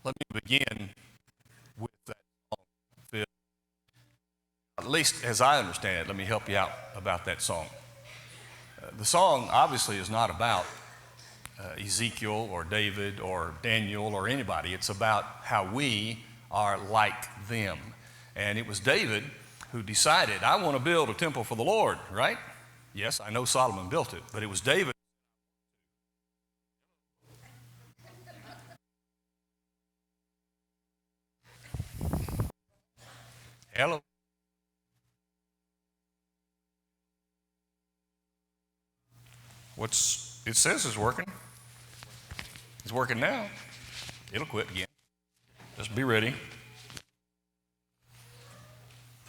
Let me begin with that song, Phil. At least as I understand it, let me help you out about that song. The song obviously is not about Ezekiel or David or Daniel or anybody. It's about how we are like them. And it was David who decided, I want to build a temple for the Lord, right? Yes, I know Solomon built it, but it was David. Hello. It says it's working. It's working now. It'll quit again. Just be ready.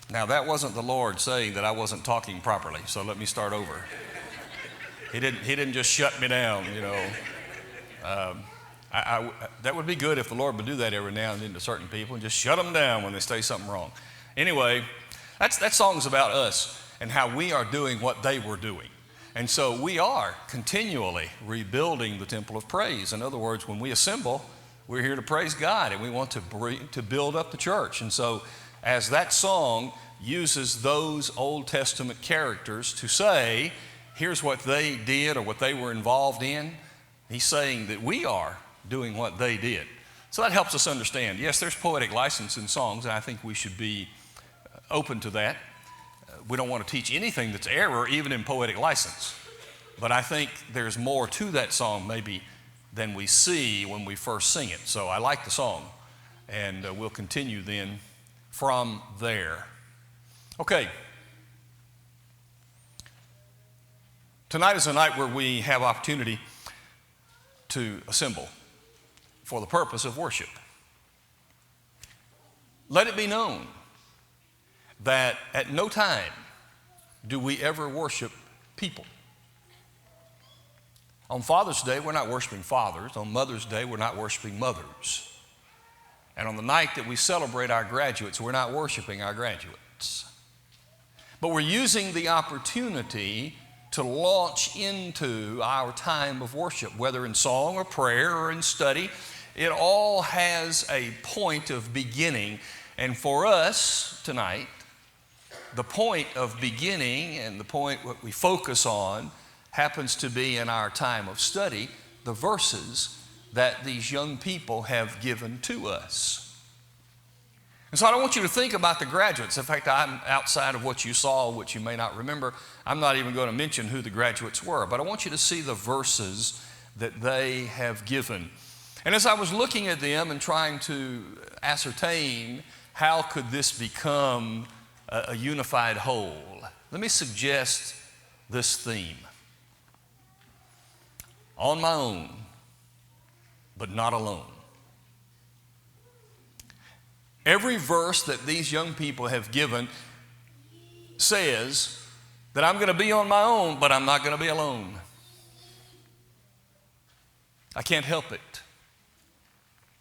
Now, that wasn't the Lord saying that I wasn't talking properly, so let me start over. He didn't just shut me down, you know. That would be good if the Lord would do that every now and then to certain people and just shut them down when they say something wrong. Anyway, that song's about us and how we are doing what they were doing. And so we are continually rebuilding the temple of praise. In other words, when we assemble, we're here to praise God and we want to build up the church. And so as that song uses those Old Testament characters to say, here's what they did or what they were involved in, he's saying that we are doing what they did. So that helps us understand. Yes, there's poetic license in songs, and I think we should be open to that. We don't want to teach anything that's error, even in poetic license. But I think there's more to that song maybe than we see when we first sing it. So I like the song, and we'll continue then from there. Okay. Tonight is a night where we have opportunity to assemble for the purpose of worship. Let it be known that at no time do we ever worship people. On Father's Day, we're not worshiping fathers. On Mother's Day, we're not worshiping mothers. And on the night that we celebrate our graduates, we're not worshiping our graduates. But we're using the opportunity to launch into our time of worship, whether in song or prayer or in study. It all has a point of beginning. And for us tonight, the point of beginning and the point what we focus on happens to be in our time of study, the verses that these young people have given to us. And so I don't want you to think about the graduates. In fact, I'm outside of what you saw, which you may not remember. I'm not even going to mention who the graduates were, but I want you to see the verses that they have given. And as I was looking at them and trying to ascertain how could this become a unified whole, let me suggest this theme. On my own, but not alone. Every verse that these young people have given says that I'm going to be on my own, but I'm not going to be alone. I can't help it.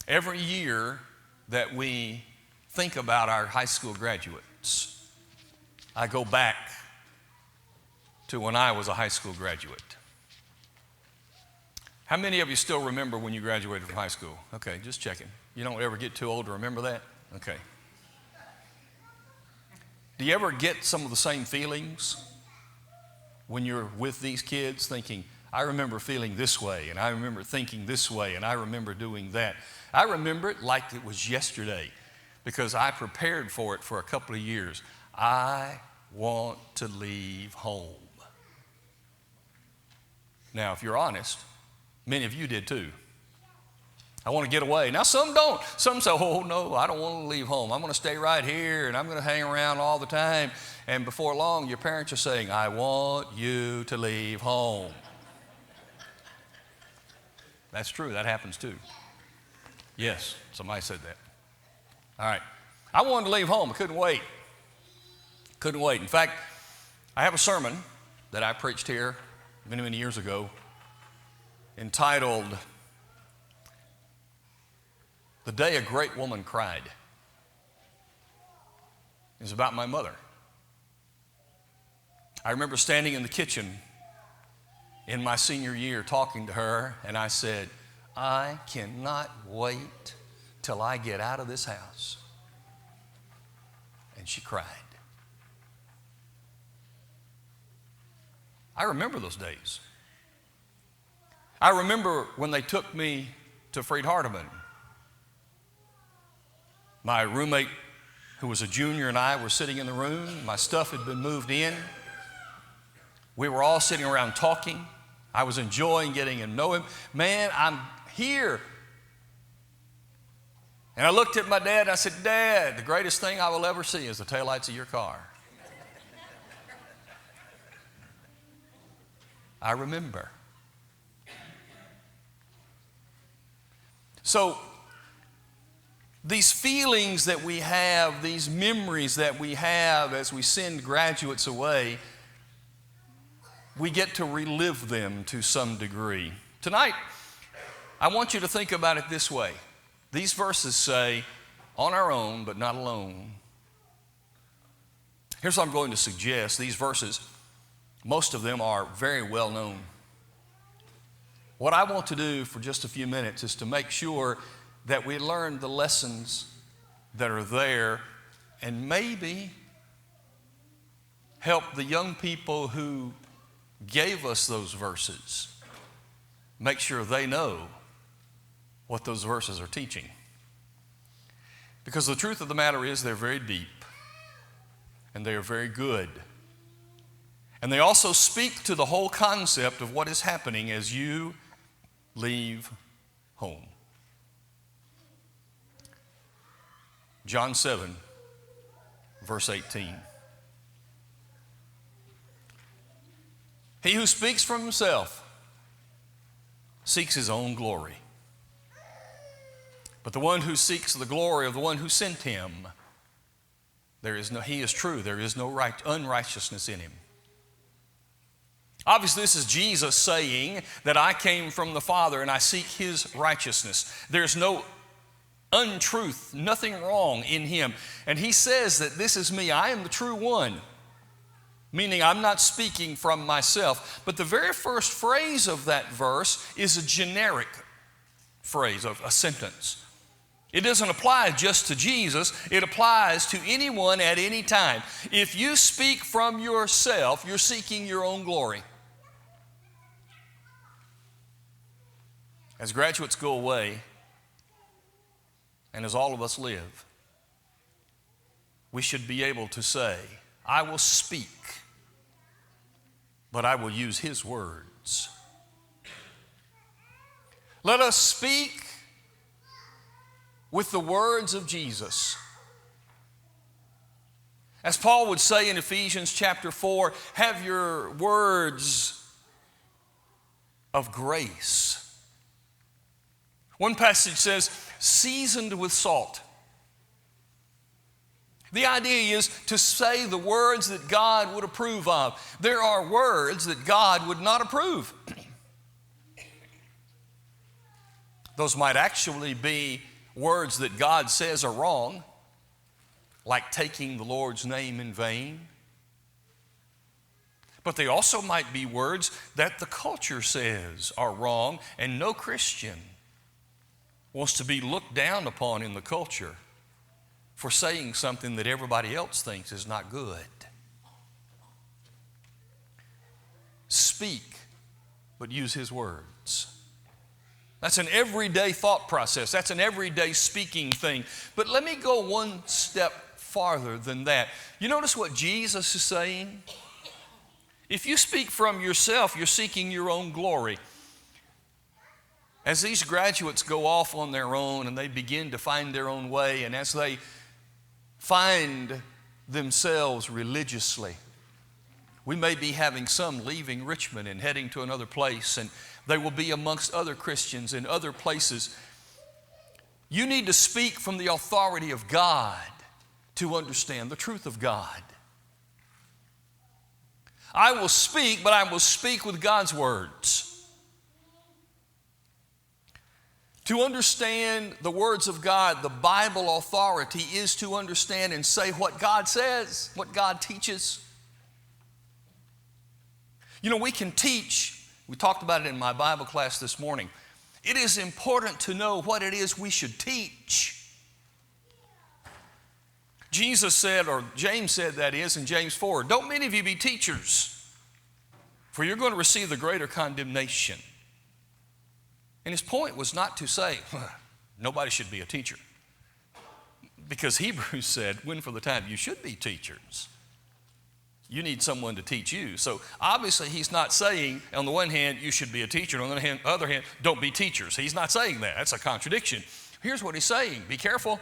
Every year that we think about our high school graduates, I go back to when I was a high school graduate. How many of you still remember when you graduated from high school? Okay, just checking. You don't ever get too old to remember that? Okay. Do you ever get some of the same feelings when you're with these kids thinking, I remember feeling this way, and I remember thinking this way, and I remember doing that? I remember it like it was yesterday because I prepared for it for a couple of years. I want to leave home. Now, if you're honest, many of you did too. I want to get away. Now, some don't. Some say, oh, no, I don't want to leave home. I'm going to stay right here, and I'm going to hang around all the time. And before long, your parents are saying, I want you to leave home. That's true. That happens too. Yes, somebody said that. All right. I wanted to leave home. I couldn't wait. Couldn't wait. In fact, I have a sermon that I preached here many, many years ago entitled, The Day a Great Woman Cried. It's about my mother. I remember standing in the kitchen in my senior year talking to her, and I said, I cannot wait till I get out of this house. And she cried. I remember those days. I remember when they took me to Freed Hardeman. My roommate, who was a junior, and I were sitting in the room. My stuff had been moved in. We were all sitting around talking. I was enjoying getting to know him. Man, I'm here. And I looked at my dad and I said, Dad, the greatest thing I will ever see is the taillights of your car. I remember. So, these feelings that we have, these memories that we have as we send graduates away, we get to relive them to some degree. Tonight, I want you to think about it this way. These verses say, on our own, but not alone. Here's what I'm going to suggest. These verses, most of them are very well known. What I want to do for just a few minutes is to make sure that we learn the lessons that are there and maybe help the young people who gave us those verses make sure they know what those verses are teaching. Because the truth of the matter is they're very deep and they are very good. And they also speak to the whole concept of what is happening as you leave home. John 7, verse 18. He who speaks from himself seeks his own glory. But the one who seeks the glory of the one who sent him, he is true, there is no unrighteousness in him. Obviously, this is Jesus saying that I came from the Father and I seek his righteousness. There's no untruth, nothing wrong in him. And he says that this is me, I am the true one. Meaning I'm not speaking from myself. But the very first phrase of that verse is a generic phrase, of a sentence. It doesn't apply just to Jesus, it applies to anyone at any time. If you speak from yourself, you're seeking your own glory. As graduates go away, and as all of us live, we should be able to say, I will speak, but I will use his words. Let us speak with the words of Jesus. As Paul would say in Ephesians chapter 4, have your words of grace. One passage says, seasoned with salt. The idea is to say the words that God would approve of. There are words that God would not approve. Those might actually be words that God says are wrong, like taking the Lord's name in vain. But they also might be words that the culture says are wrong, and no Christian wants to be looked down upon in the culture for saying something that everybody else thinks is not good. Speak, but use his words. That's an everyday thought process. That's an everyday speaking thing. But let me go one step farther than that. You notice what Jesus is saying? If you speak from yourself, you're seeking your own glory. As these graduates go off on their own and they begin to find their own way, and as they find themselves religiously, we may be having some leaving Richmond and heading to another place, and they will be amongst other Christians in other places. You need to speak from the authority of God to understand the truth of God. I will speak, but I will speak with God's words. To understand the words of God, the Bible authority is to understand and say what God says, what God teaches. You know, we can teach. We talked about it in my Bible class this morning. It is important to know what it is we should teach. Jesus said, or James said that is, in James 4, don't many of you be teachers, for you're going to receive the greater condemnation. And his point was not to say, nobody should be a teacher. Because Hebrews said, when for the time you should be teachers. You need someone to teach you. So obviously he's not saying, on the one hand, you should be a teacher. On the other hand, don't be teachers. He's not saying that. That's a contradiction. Here's what he's saying. Be careful.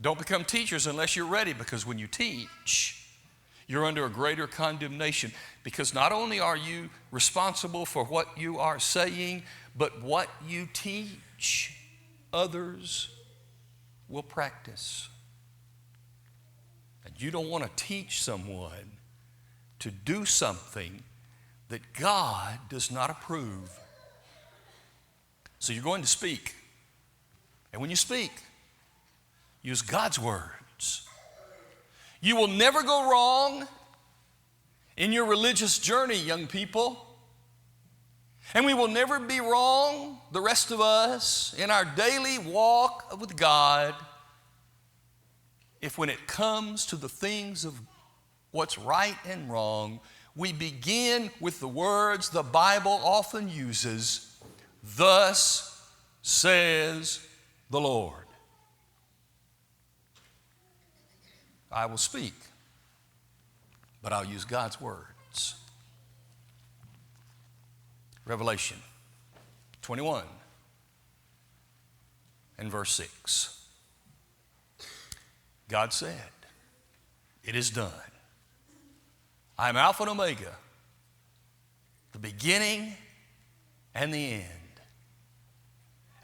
Don't become teachers unless you're ready, because when you teach, you're under a greater condemnation, because not only are you responsible for what you are saying, but what you teach, others will practice. And you don't want to teach someone to do something that God does not approve. So you're going to speak. And when you speak, use God's words. You will never go wrong in your religious journey, young people. And we will never be wrong, the rest of us, in our daily walk with God, if when it comes to the things of what's right and wrong, we begin with the words the Bible often uses, thus says the Lord. I will speak, but I'll use God's words. Revelation 21 and verse 6. God said, it is done. I am Alpha and Omega, the beginning and the end.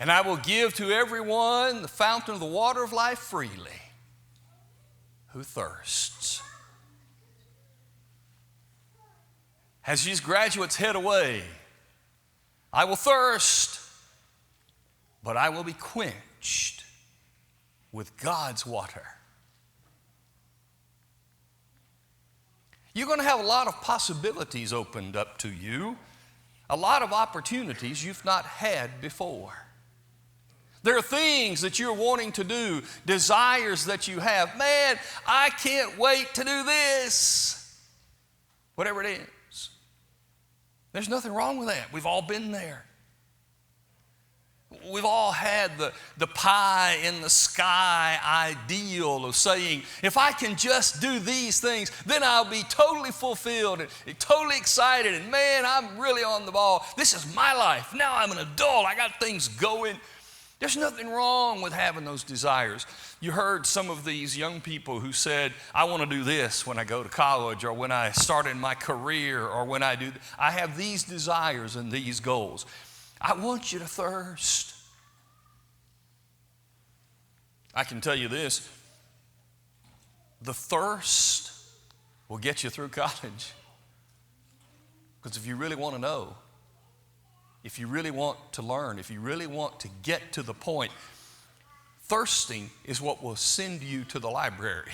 And I will give to everyone the fountain of the water of life freely, who thirsts. As these graduates head away, I will thirst, but I will be quenched with God's water. You're going to have a lot of possibilities opened up to you, a lot of opportunities you've not had before. There are things that you're wanting to do, desires that you have. Man, I can't wait to do this. Whatever it is. There's nothing wrong with that. We've all been there. We've all had the pie in the sky ideal of saying, if I can just do these things, then I'll be totally fulfilled and totally excited. And man, I'm really on the ball. This is my life. Now I'm an adult. I got things going. There's nothing wrong with having those desires. You heard some of these young people who said, I want to do this when I go to college, or when I start in my career, or when I have these desires and these goals. I want you to thirst. I can tell you this, the thirst will get you through college. Because if you really want to know, if you really want to learn, if you really want to get to the point, thirsting is what will send you to the library.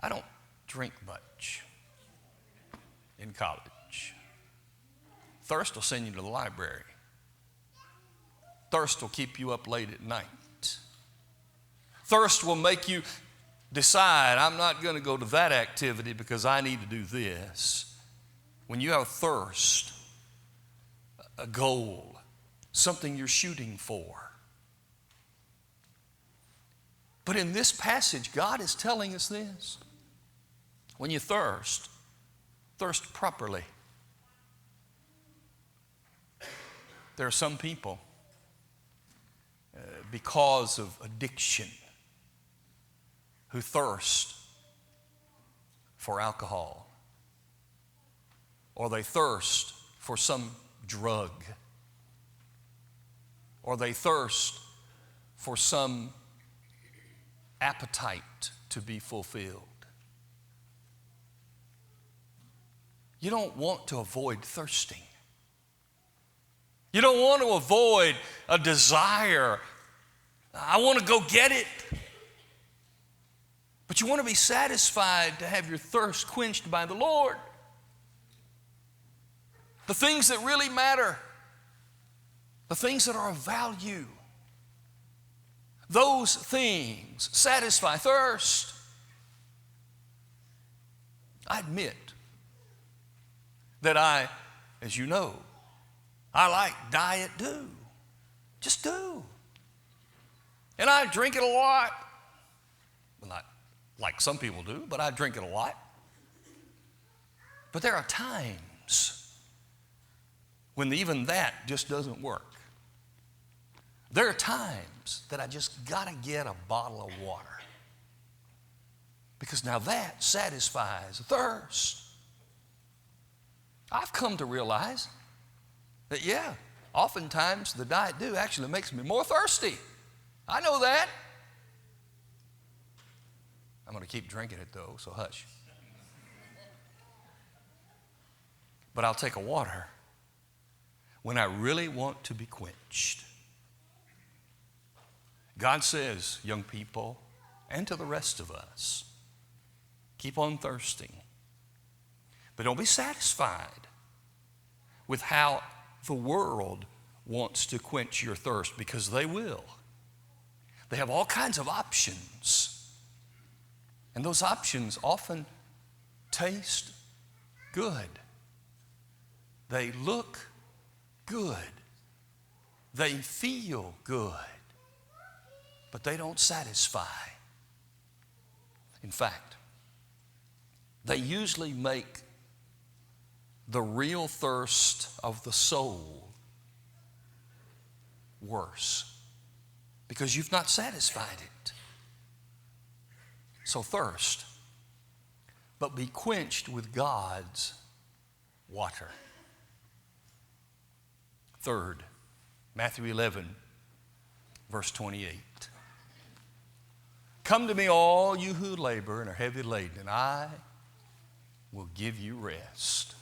I don't drink much in college. Thirst will send you to the library. Thirst will keep you up late at night. Thirst will make you decide, I'm not going to go to that activity because I need to do this. When you have thirst, a goal, something you're shooting for. But in this passage, God is telling us this. When you thirst, thirst properly. There are some people, because of addiction, who thirst for alcohol, or they thirst for some drug, or they thirst for some appetite to be fulfilled. You don't want to avoid thirsting. You don't want to avoid a desire. I want to go get it. But you want to be satisfied to have your thirst quenched by the Lord. The things that really matter. The things that are of value. those things satisfy thirst. I admit that as you know, I like Diet Dew. Just do. And I drink it a lot. Well, not like some people do, but I drink it a lot. But there are times when even that just doesn't work. There are times that I just got to get a bottle of water. Because now that satisfies thirst. I've come to realize that, yeah, oftentimes the Diet Dew actually makes me more thirsty. I know that. I'm going to keep drinking it though, so hush. But I'll take a water when I really want to be quenched. God says, young people, and to the rest of us, keep on thirsting. But don't be satisfied with how the world wants to quench your thirst, because they will. They have all kinds of options. And those options often taste good. They look good. They feel good. But they don't satisfy. In fact, they usually make the real thirst of the soul worse, because you've not satisfied it. So thirst, but be quenched with God's water. Third, Matthew 11, verse 28. Come to me, all you who labor and are heavy laden, and I will give you rest.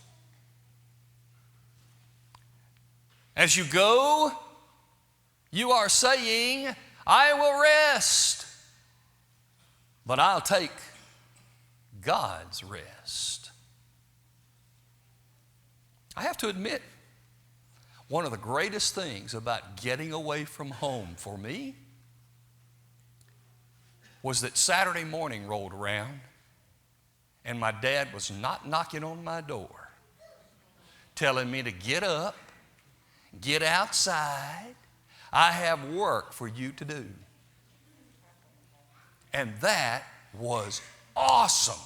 As you go, you are saying, I will rest, but I'll take God's rest. I have to admit, one of the greatest things about getting away from home for me was that Saturday morning rolled around and my dad was not knocking on my door, telling me to get up, get outside, I have work for you to do. And that was awesome.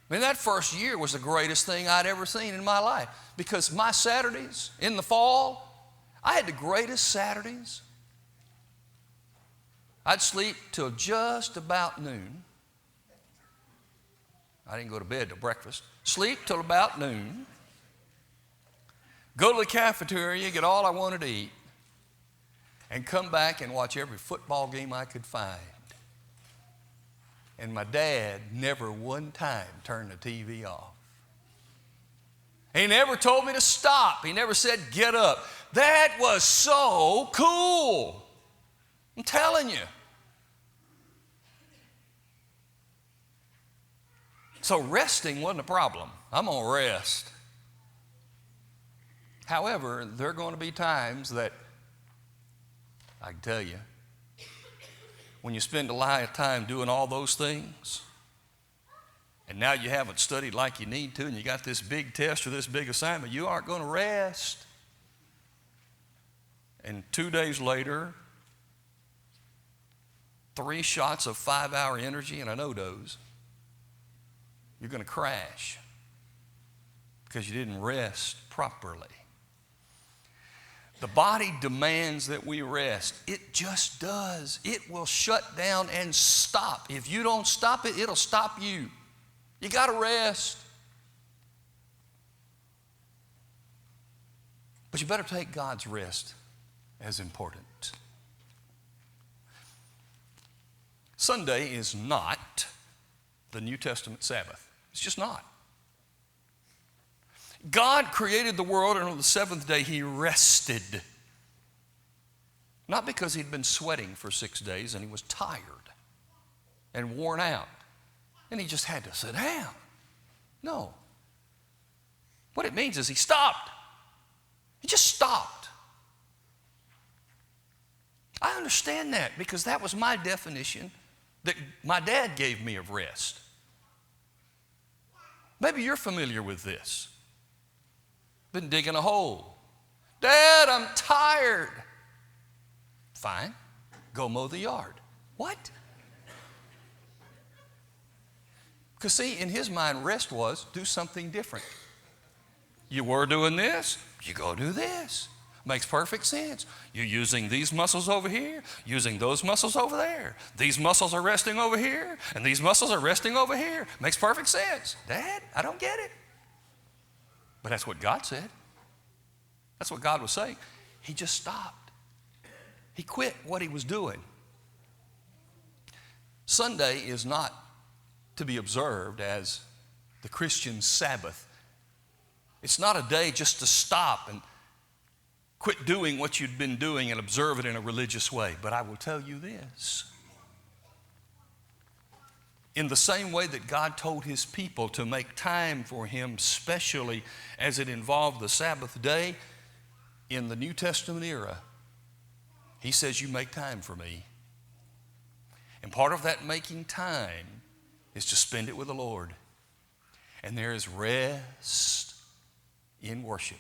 I mean, that first year was the greatest thing I'd ever seen in my life, because my Saturdays in the fall, I had the greatest Saturdays. I'd sleep till just about noon. I didn't go to bed till breakfast. Sleep till about noon. Go to the cafeteria, get all I wanted to eat, and come back and watch every football game I could find. And my dad never one time turned the TV off. He never told me to stop. He never said, get up. That was so cool. I'm telling you. So resting wasn't a problem. I'm going to rest. However, there are going to be times that, I can tell you, when you spend a lot of time doing all those things, and now you haven't studied like you need to, and you got this big test or this big assignment, you aren't going to rest. And 2 days later, 3 shots of 5-hour energy and an O-dose, you're going to crash because you didn't rest properly. The body demands that we rest. It just does. It will shut down and stop. If you don't stop it, it'll stop you. You got to rest. But you better take God's rest as important. Sunday is not the New Testament Sabbath. It's just not. God created the world, and on the seventh day he rested. Not because he'd been sweating for 6 days and he was tired and worn out and he just had to sit down. No. What it means is he stopped. He just stopped. I understand that because that was my definition that my dad gave me of rest. Maybe you're familiar with this. Been digging a hole. Dad, I'm tired. Fine, go mow the yard. What? Because see, in his mind, rest was do something different. You were doing this, you go do this. Makes perfect sense. You're using these muscles over here, using those muscles over there. These muscles are resting over here, and these muscles are resting over here. Makes perfect sense. Dad, I don't get it. But that's what God said. That's what God was saying. He just stopped. He quit what he was doing. Sunday is not to be observed as the Christian Sabbath. It's not a day just to stop and quit doing what you'd been doing and observe it in a religious way. But I will tell you this. In the same way that God told his people to make time for him, especially as it involved the Sabbath day, in the New Testament era, he says, you make time for me. And part of that making time is to spend it with the Lord. And there is rest in worship.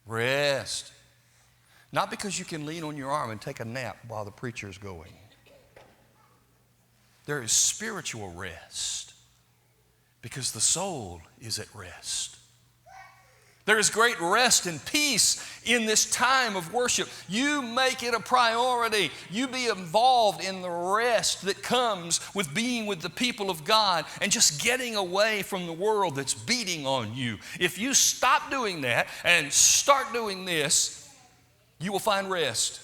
Rest. Not because you can lean on your arm and take a nap while the preacher's going. There is spiritual rest because the soul is at rest. There is great rest and peace in this time of worship. You make it a priority. You be involved in the rest that comes with being with the people of God and just getting away from the world that's beating on you. If you stop doing that and start doing this, you will find rest.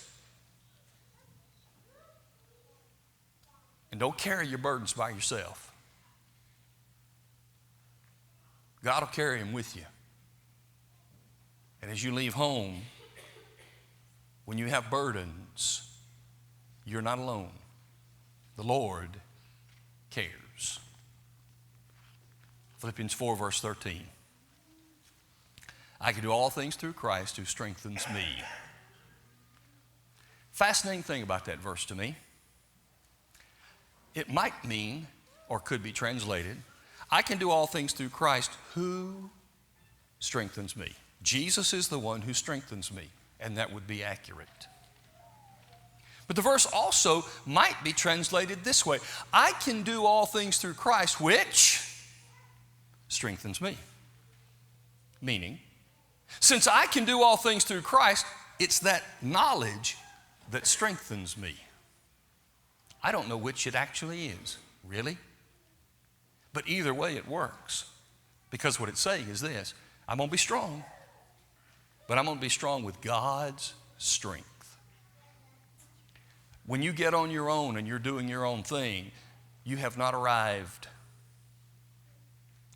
And don't carry your burdens by yourself. God will carry them with you. And as you leave home, when you have burdens, you're not alone. The Lord cares. Philippians 4, verse 13. I can do all things through Christ who strengthens me. Fascinating thing about that verse to me. It might mean, or could be translated, I can do all things through Christ who strengthens me. Jesus is the one who strengthens me, and that would be accurate. But the verse also might be translated this way. I can do all things through Christ, which strengthens me. Meaning, since I can do all things through Christ, it's that knowledge that strengthens me. I don't know which it actually is, really. But either way it works. Because what it's saying is this, I'm going to be strong. But I'm going to be strong with God's strength. When you get on your own and you're doing your own thing, you have not arrived.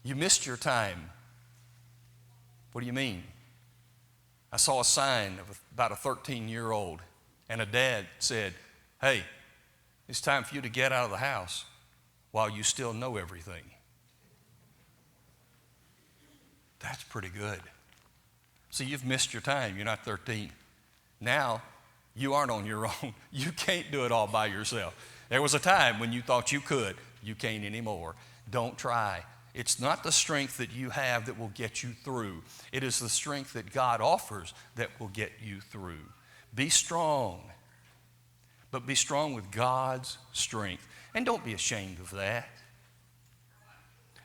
You missed your time. What do you mean? I saw a sign of about a 13-year-old, and a dad said, hey, it's time for you to get out of the house while you still know everything. That's pretty good. See, you've missed your time. You're not 13. Now, you aren't on your own. You can't do it all by yourself. There was a time when you thought you could. You can't anymore. Don't try. It's not the strength that you have that will get you through. It is the strength that God offers that will get you through. Be strong, but be strong with God's strength. And don't be ashamed of that.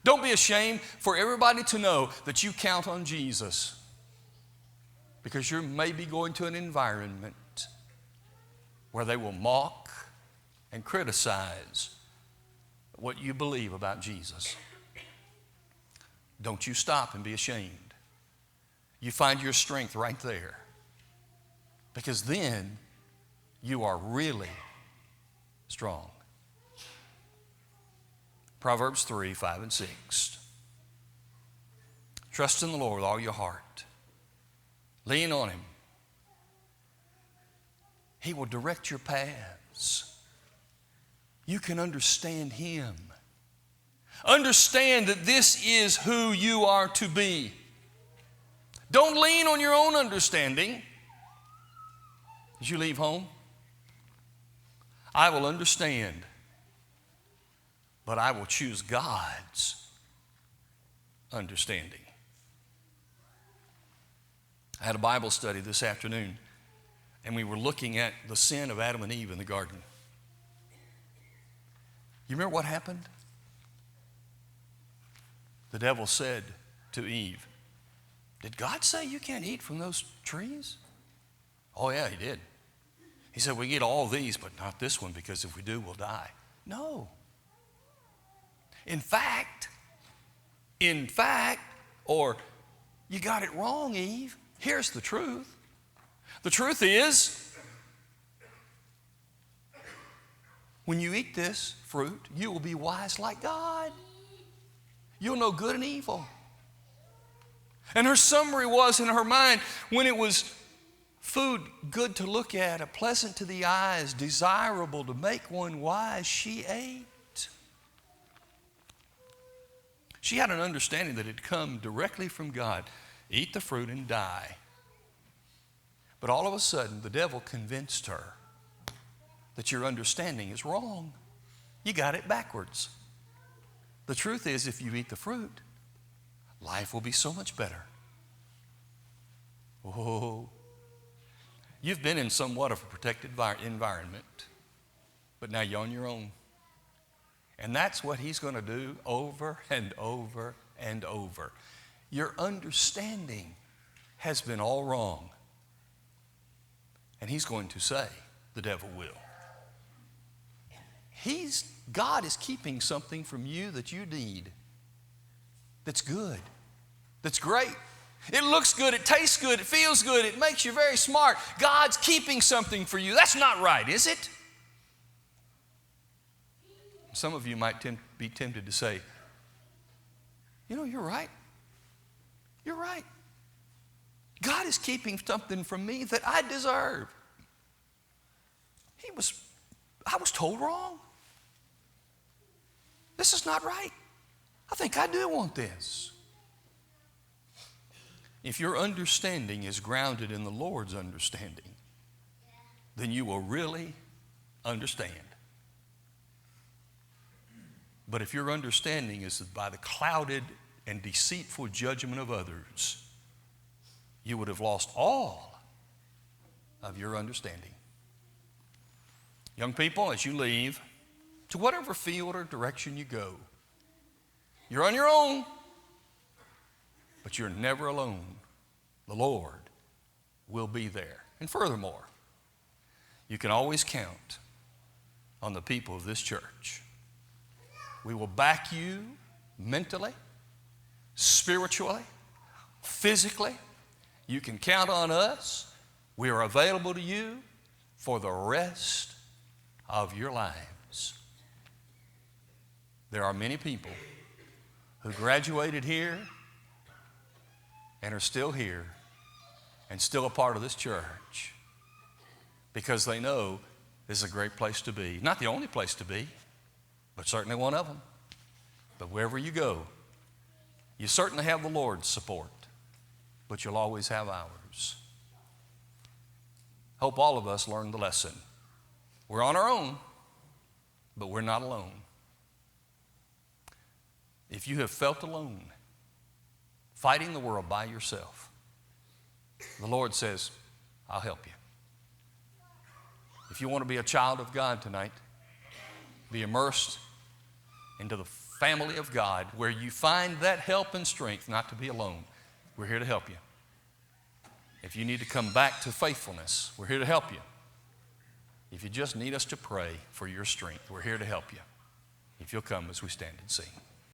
Don't be ashamed for everybody to know that you count on Jesus. Because you may be going to an environment where they will mock and criticize what you believe about Jesus. Don't you stop and be ashamed. You find your strength right there. Because then you are really strong. Proverbs 3, 5, and 6. Trust in the Lord with all your heart. Lean on him. He will direct your paths. You can understand him. Understand that this is who you are to be. Don't lean on your own understanding. As you leave home, I will understand, but I will choose God's understanding. I had a Bible study this afternoon, and we were looking at the sin of Adam and Eve in the garden. You remember what happened? The devil said to Eve, "Did God say you can't eat from those trees?" Oh yeah, he did. He said, "We can eat all these, but not this one, because if we do, we'll die." No. In fact, or you got it wrong, Eve. Here's the truth. The truth is, when you eat this fruit, you will be wise like God. You'll know good and evil. And her summary was in her mind, when it was food good to look at, pleasant to the eyes, desirable to make one wise, she ate. She had an understanding that it had come directly from God. Eat the fruit and die. But all of a sudden, the devil convinced her that your understanding is wrong. You got it backwards. The truth is, if you eat the fruit, life will be so much better. Oh, you've been in somewhat of a protected environment, but now you're on your own. And that's what he's going to do over and over and over. Your understanding has been all wrong. And he's going to say, the devil will. God is keeping something from you that you need, that's good, that's great. It looks good, it tastes good, it feels good, it makes you very smart. God's keeping something for you. That's not right, is it? Some of you might be tempted to say, you know, you're right. You're right. God is keeping something from me that I deserve. I was told wrong. This is not right. I think I do want this. If your understanding is grounded in the Lord's understanding, then you will really understand. But if your understanding is by the clouded and deceitful judgment of others, you would have lost all of your understanding. Young people, as you leave, to whatever field or direction you go, you're on your own, but you're never alone. The Lord will be there. And furthermore, you can always count on the people of this church. We will back you mentally, spiritually, physically. You can count on us. We are available to you for the rest of your lives. There are many people who graduated here and are still here and still a part of this church because they know this is a great place to be. Not the only place to be, but certainly one of them. But wherever you go, you certainly have the Lord's support, but you'll always have ours. Hope all of us learn the lesson. We're on our own, but we're not alone. If you have felt alone, fighting the world by yourself, the Lord says, I'll help you. If you want to be a child of God tonight, be immersed into the family of God where you find that help and strength not to be alone. We're here to help you. If you need to come back to faithfulness, we're here to help you. If you just need us to pray for your strength, we're here to help you. If you'll come as we stand and sing.